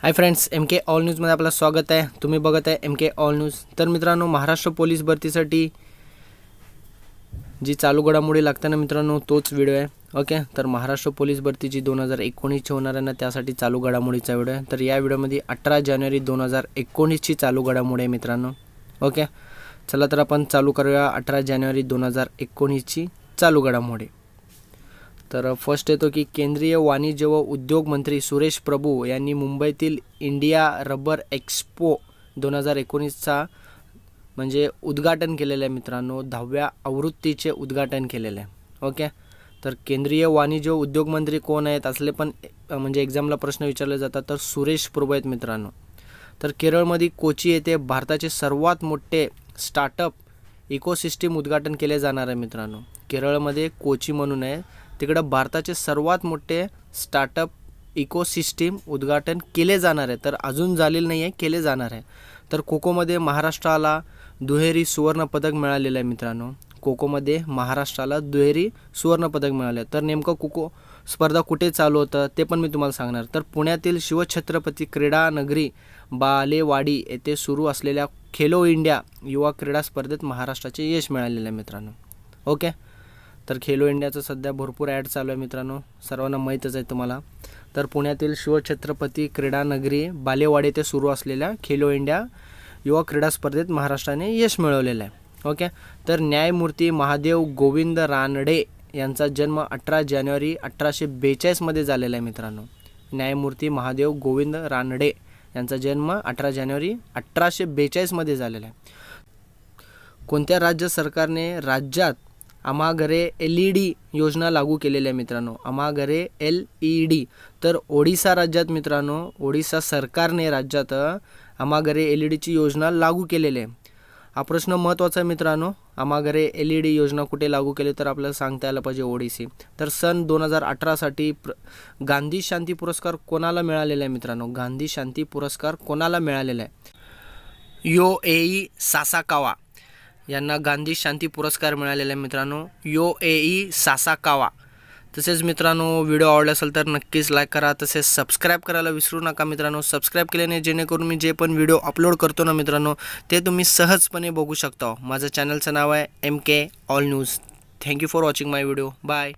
Hi friends, M के all न्यूजमध्ये आपलं स्वागत आहे। तुम्ही बघत आहे एम के ऑल न्यूज। तर मित्रांनो, महाराष्ट्र पोलीस भरतीसाठी जी चालू घडामोडी लागते ना मित्रांनो, तोच व्हिडिओ आहे। ओके, तर महाराष्ट्र पोलीस भरती जी 2019 होणार आहे ना, त्यासाठी चालू घडामोडीचा व्हिडिओ आहे। तर या व्हिडिओमध्ये 18 जानेवारी 2019 ची चालू घडामोडी आहे मित्रांनो। ओके, चला तर आपण चालू करूया 18 जानेवारी 2019 ची चालू घडामोडी। तर फर्स्ट येतो की केंद्रीय वाणिज्य व उद्योग मंत्री सुरेश प्रभू यांनी मुंबईतील इंडिया रबर एक्सपो 2019चा म्हणजे उद्घाटन केलेलं आहे मित्रांनो। 10व्या आवृत्तीचे उद्घाटन केलेलं आहे। ओके, तर केंद्रीय वाणिज्य व उद्योग मंत्री कोण आहेत असले पण म्हणजे एक्झामला प्रश्न विचारले जातात, तर सुरेश प्रभू आहेत मित्रांनो। तर केरळमध्ये कोची येथे भारताचे सर्वात मोठे स्टार्टअप इकोसिस्टम उद्घाटन केले जाणार आहे मित्रांनो। केरळमध्ये कोची म्हणून आहे, तिकडे भारताचे सर्वात मोठे स्टार्टअप इकोसिस्टम उद्घाटन केले जाणार आहे। तर अजून झालेले नाही आहे, केले जाणार आहे। तर कोकोमध्ये महाराष्ट्राला दुहेरी सुवर्ण पदक मिळालेलं आहे मित्रांनो। कोकोमध्ये महाराष्ट्राला दुहेरी सुवर्ण पदक मिळाले। तर नेमकं कोको स्पर्धा कुठे चालू होतं ते पण मी तुम्हाला सांगणार। तर पुण्यातील शिवछत्रपती क्रीडा नगरी बालेवाडी येथे सुरू असलेल्या खेलो इंडिया युवा क्रीडा स्पर्धेत महाराष्ट्राचे यश मिळालेले आहे मित्रांनो। ओके, तर खेलो इंडियाचं सध्या भरपूर ॲड चालू आहे मित्रांनो, सर्वांना माहीतच आहे तुम्हाला। तर पुण्यातील शिवछत्रपती क्रीडा नगरी बालेवाडी येथे सुरू असलेल्या खेलो इंडिया युवा क्रीडा स्पर्धेत महाराष्ट्राने यश मिळवलेलं आहे। ओके, तर न्यायमूर्ती महादेव गोविंद रानडे यांचा जन्म 18 जानेवारी 1842 मध्ये झालेला आहे मित्रांनो। न्यायमूर्ती महादेव गोविंद रानडे यांचा जन्म 18 जानेवारी 1842 मध्ये झालेला आहे। कोणत्या राज्य सरकारने राज्यात आम्हा घरे LED योजना लागू केलेली आहे मित्रांनो? आम्हा घरे LED, तर ओडिसा राज्यात मित्रांनो, ओडिसा सरकारने राज्यात आम्हा घरे LED ची योजना लागू केलेली आहे। हा प्रश्न महत्त्वाचा आहे मित्रांनो। आम्हा घरे LED योजना कुठे लागू केली तर आपल्याला सांगता आलं पाहिजे ओडिसी। तर सन 2018 साठी गांधी शांती पुरस्कार कोणाला मिळालेला आहे मित्रांनो? गांधी शांती पुरस्कार कोणाला मिळालेला आहे? योएई सासाकावा यांना गांधी शांती पुरस्कार मिळालेला आहे मित्रांनो, योएई सासाकावा। तसेच मित्रांनो, व्हिडिओ आवडला असेल तर नक्कीच लाईक करा, तसेच सबस्क्राईब करायला विसरू नका मित्रांनो। सबस्क्राईब केल्याने जेणेकरून मी जे पण व्हिडिओ अपलोड करतो ना मित्रांनो, ते तुम्ही सहजपणे बघू शकता। माझं चॅनलचं नाव आहे MK all news. Thank you for watching my video. Bye.